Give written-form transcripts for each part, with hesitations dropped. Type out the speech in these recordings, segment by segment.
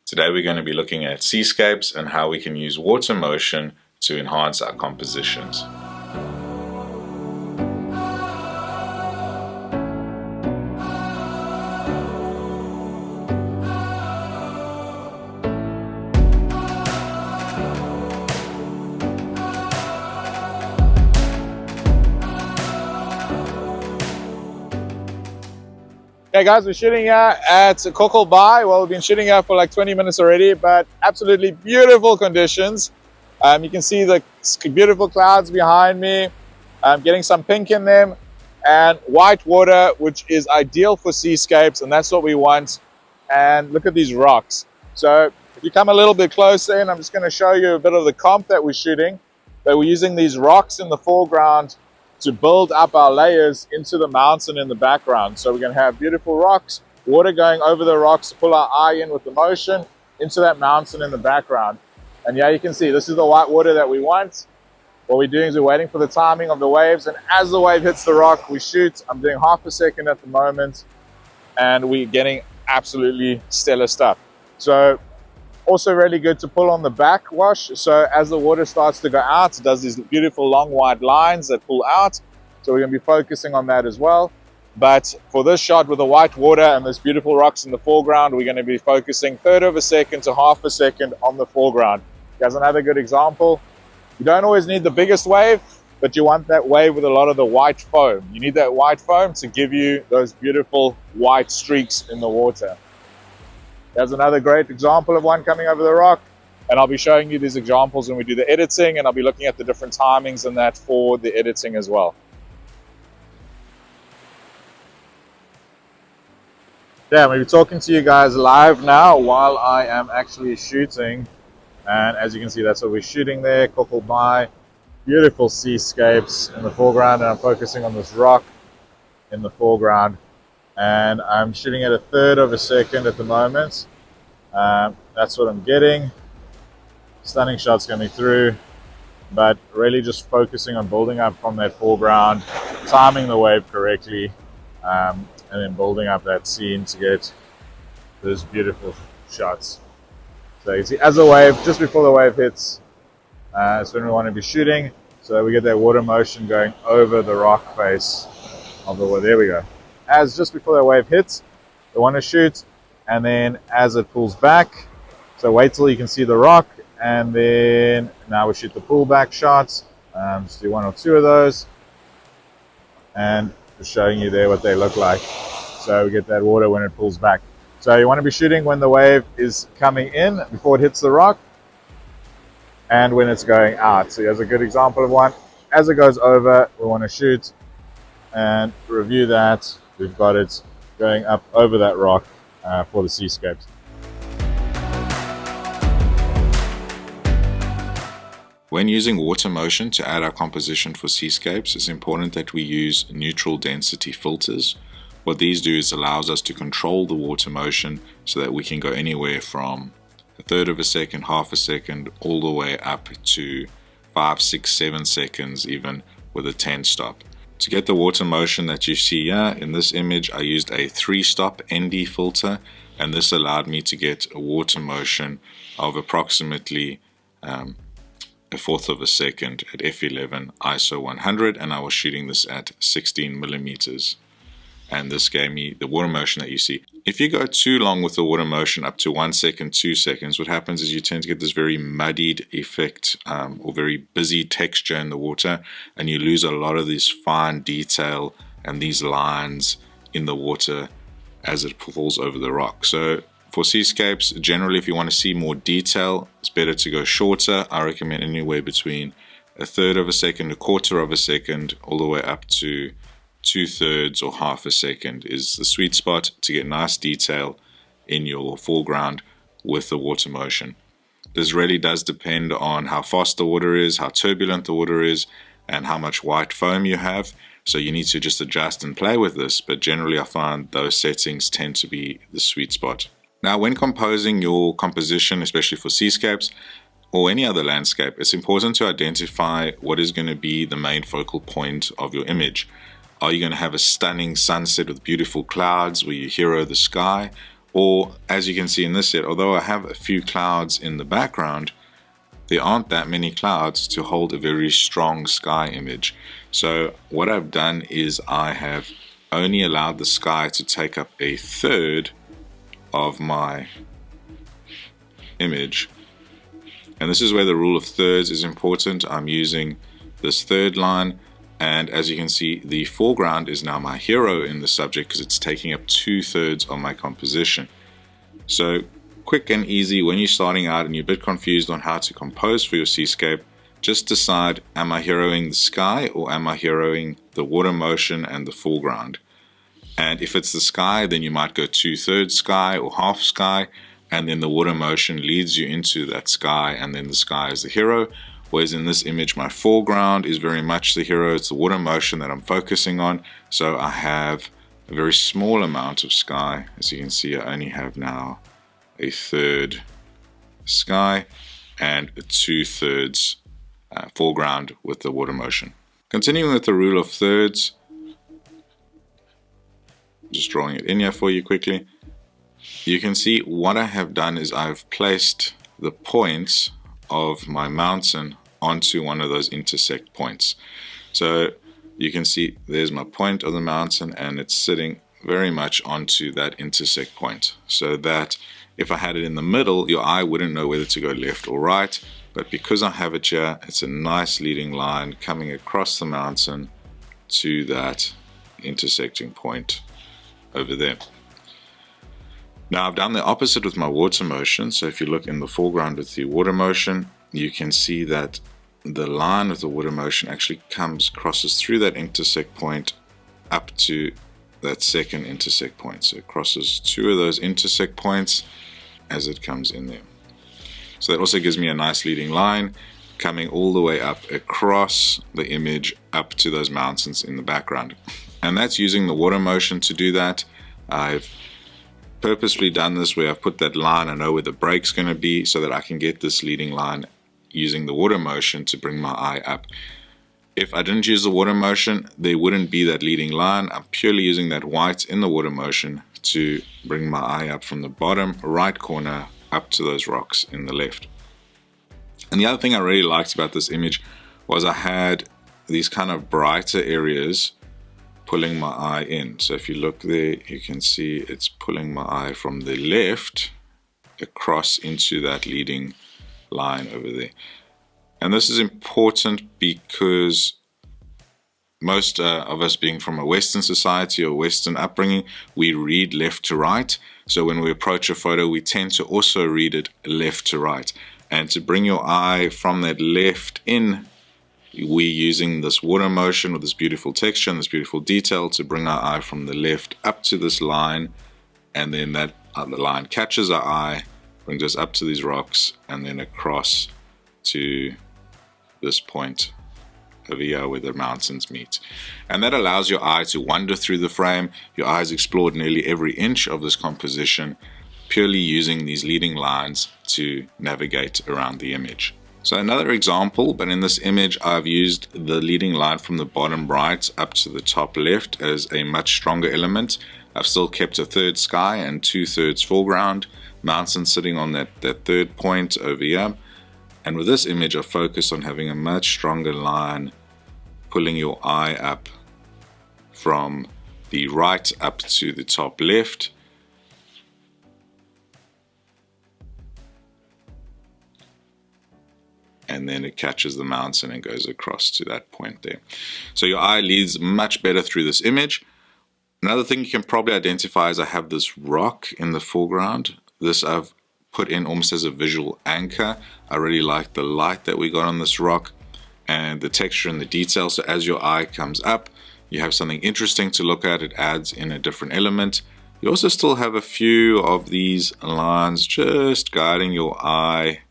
Today we're going to be looking at seascapes and how we can use water motion to enhance our compositions. Okay guys, we're shooting here at Kogelbaai. Well, we've been shooting here for like 20 minutes already, but absolutely beautiful conditions. You can see the beautiful clouds behind me. I'm getting some pink in them and white water, which is ideal for seascapes, and that's what we want. And look at these rocks. So if you come a little bit closer in, I'm just going to show you a bit of the comp that we're shooting. But we're using these rocks in the foreground to build up our layers into the mountain in the background. So we're going to have beautiful rocks, water going over the rocks to pull our eye in with the motion into that mountain in the background. And yeah, you can see this is the white water that we want. What we're doing is we're waiting for the timing of the waves, and as the wave hits the rock, we shoot. I'm doing half a second at the moment, and we're getting absolutely stellar stuff. So also really good to pull on the back wash. So as the water starts to go out, it does these beautiful long wide lines that pull out. So we're going to be focusing on that as well. But for this shot with the white water and those beautiful rocks in the foreground, we're going to be focusing third of a second to half a second on the foreground. Here's another good example. You don't always need the biggest wave, but you want that wave with a lot of the white foam. You need that white foam to give you those beautiful white streaks in the water. There's another great example of one coming over the rock, and I'll be showing you these examples when we do the editing, and I'll be looking at the different timings and that for the editing as well. Yeah, I'm going to be talking to you guys live now while I am actually shooting, and as you can see, that's what we're shooting there, Kogelbay. Beautiful seascapes in the foreground, and I'm focusing on this rock in the foreground. And I'm shooting at a third of a second at the moment. That's what I'm getting. Stunning shots coming through, but really just focusing on building up from that foreground, timing the wave correctly, and then building up that scene to get those beautiful shots. So you see, as the wave, just before the wave hits, that's when we want to be shooting, so that we get that water motion going over the rock face of the water. There we go. As just before the wave hits, we want to shoot, and then as it pulls back, so wait till you can see the rock, and then now we shoot the pullback shots. Just do one or two of those, and just showing you there what they look like. So we get that water when it pulls back. So you want to be shooting when the wave is coming in before it hits the rock, and when it's going out. So here's a good example of one. As it goes over, we want to shoot and review that. We've got it going up over that rock for the seascapes. When using water motion to add our composition for seascapes, it's important that we use neutral density filters. What these do is allows us to control the water motion so that we can go anywhere from a third of a second, half a second, all the way up to 5, 6, 7 seconds even with a 10 stop. To get the water motion that you see here in this image, I used a 3-stop ND filter, and this allowed me to get a water motion of approximately a fourth of a second at f11 ISO 100, and I was shooting this at 16 millimeters. And this gave me the water motion that you see. If you go too long with the water motion, up to 1 second, 2 seconds, what happens is you tend to get this very muddied effect or very busy texture in the water, and you lose a lot of this fine detail and these lines in the water as it falls over the rock. So for seascapes, generally if you want to see more detail, it's better to go shorter. I recommend anywhere between a third of a second, a quarter of a second, all the way up to 2/3 or half a second is the sweet spot to get nice detail in your foreground with the water motion. This really does depend on how fast the water is, how turbulent the water is, and how much white foam you have. So you need to just adjust and play with this, but generally I find those settings tend to be the sweet spot. Now when composing your composition, especially for seascapes or any other landscape, it's important to identify what is going to be the main focal point of your image. Are you going to have a stunning sunset with beautiful clouds where you hero the sky? Or as you can see in this set, although I have a few clouds in the background, there aren't that many clouds to hold a very strong sky image. So what I've done is I have only allowed the sky to take up a third of my image. And this is where the rule of thirds is important. I'm using this third line, and as you can see, the foreground is now my hero in the subject because it's taking up 2/3 of my composition. So quick and easy when you're starting out and you're a bit confused on how to compose for your seascape, just decide, am I heroing the sky or am I heroing the water motion and the foreground? And if it's the sky, then you might go 2/3 sky or half sky, and then the water motion leads you into that sky, and then the sky is the hero. Whereas in this image, my foreground is very much the hero. It's the water motion that I'm focusing on. So I have a very small amount of sky. As you can see, I only have now a third sky and a 2/3 foreground with the water motion. Continuing with the rule of thirds, just drawing it in here for you quickly. You can see what I have done is I've placed the points of my mountain onto one of those intersect points. So you can see there's my point of the mountain, and it's sitting very much onto that intersect point, so that if I had it in the middle, your eye wouldn't know whether to go left or right. But because I have it here, it's a nice leading line coming across the mountain to that intersecting point over there. Now I've done the opposite with my water motion. So if you look in the foreground with the water motion, you can see that the line of the water motion actually crosses through that intersect point up to that second intersect point. So it crosses two of those intersect points as it comes in there. So that also gives me a nice leading line coming all the way up across the image up to those mountains in the background. And that's using the water motion to do that. I've purposely done this where I've put that line, I know where the break's going to be, so that I can get this leading line using the water motion to bring my eye up. If I didn't use the water motion, there wouldn't be that leading line. I'm purely using that white in the water motion to bring my eye up from the bottom right corner up to those rocks in the left. And the other thing I really liked about this image was I had these kind of brighter areas pulling my eye in. So if you look there, you can see it's pulling my eye from the left across into that leading line over there. And this is important because most of us being from a Western society or Western upbringing, we read left to right. So when we approach a photo, we tend to also read it left to right. And to bring your eye from that left in, we're using this water motion with this beautiful texture and this beautiful detail to bring our eye from the left up to this line, and then that the line catches our eye, brings us up to these rocks, and then across to this point over here where the mountains meet. And that allows your eye to wander through the frame. Your eyes explored nearly every inch of this composition, purely using these leading lines to navigate around the image. So another example, but in this image I've used the leading line from the bottom right up to the top left as a much stronger element. I've still kept a third sky and 2/3 foreground, mountain sitting on that third point over here. And with this image I focus on having a much stronger line pulling your eye up from the right up to the top left. And then it catches the mountain and goes across to that point there. So your eye leads much better through this image. Another thing you can probably identify is I have this rock in the foreground. This I've put in almost as a visual anchor. I really like the light that we got on this rock and the texture and the detail. So as your eye comes up, you have something interesting to look at. It adds in a different element. You also still have a few of these lines just guiding your eye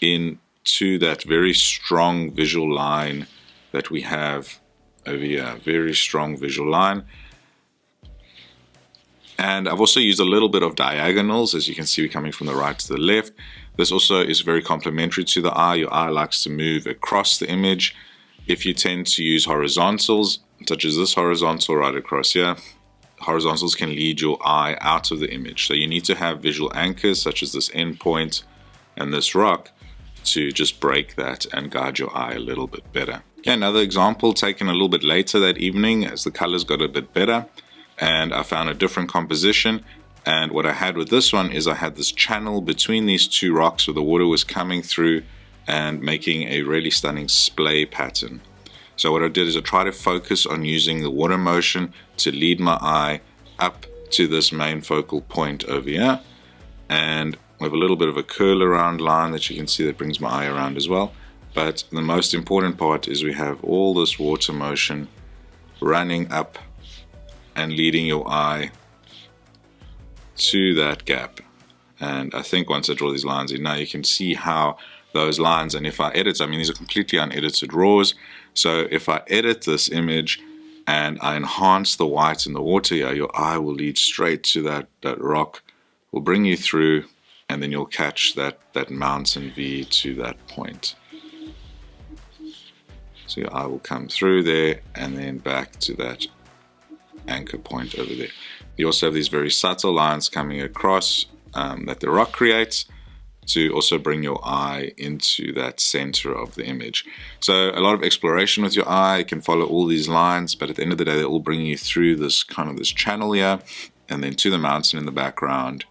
into that very strong visual line that we have over here. Very strong visual line. And I've also used a little bit of diagonals, as you can see, we're coming from the right to the left. This also is very complementary to the eye. Your eye likes to move across the image. If you tend to use horizontals, such as this horizontal right across here, horizontals can lead your eye out of the image. So you need to have visual anchors such as this endpoint and this rock to just break that and guide your eye a little bit better. Okay, another example taken a little bit later that evening as the colors got a bit better and I found a different composition. And what I had with this one is I had this channel between these two rocks where the water was coming through and making a really stunning splay pattern. So what I did is I tried to focus on using the water motion to lead my eye up to this main focal point over here. And we have a little bit of a curl around line that you can see that brings my eye around as well. But the most important part is we have all this water motion running up and leading your eye to that gap. And I think once I draw these lines in now, you can see how those lines, and if I edit, I mean these are completely unedited raws, so if I edit this image and I enhance the white in the water here, your eye will lead straight to that rock, will bring you through, and then you'll catch that mountain V to that point. So your eye will come through there and then back to that anchor point over there. You also have these very subtle lines coming across that the rock creates to also bring your eye into that center of the image. So a lot of exploration with your eye. You can follow all these lines, but at the end of the day, they all bring you through this kind of this channel here, and then to the mountain in the background,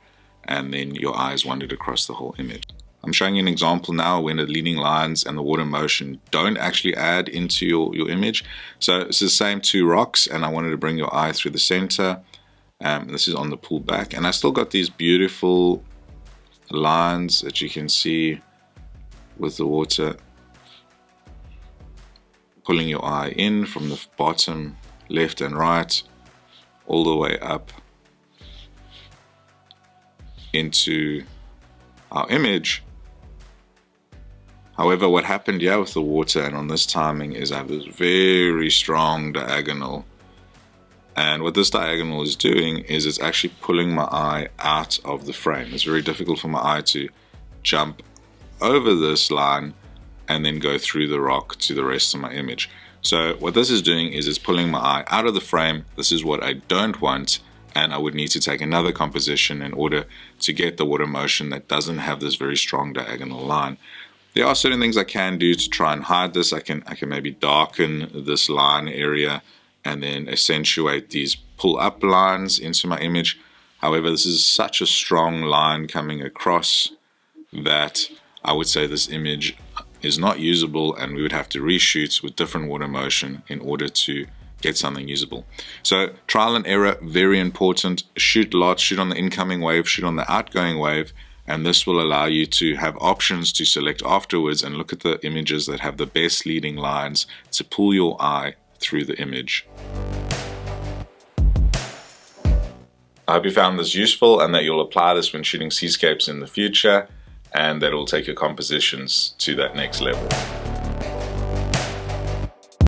and then your eyes wandered across the whole image. I'm showing you an example now when the leading lines and the water motion don't actually add into your image. So it's the same two rocks, and I wanted to bring your eye through the center. This is on the pull back, and I still got these beautiful lines that you can see with the water pulling your eye in from the bottom left and right all the way up into our image. However, what happened here with the water and on this timing is I have this very strong diagonal, and what this diagonal is doing is it's actually pulling my eye out of the frame. It's very difficult for my eye to jump over this line and then go through the rock to the rest of my image. So what this is doing is it's pulling my eye out of the frame. This is what I don't want, and I would need to take another composition in order to get the water motion that doesn't have this very strong diagonal line. There are certain things I can do to try and hide this. I can maybe darken this line area and then accentuate these pull up lines into my image. However, this is such a strong line coming across that I would say this image is not usable, and we would have to reshoot with different water motion in order to get something usable. So trial and error, very important. Shoot lots, shoot on the incoming wave, shoot on the outgoing wave, and this will allow you to have options to select afterwards and look at the images that have the best leading lines to pull your eye through the image. I hope you found this useful and that you'll apply this when shooting seascapes in the future, and that it will take your compositions to that next level.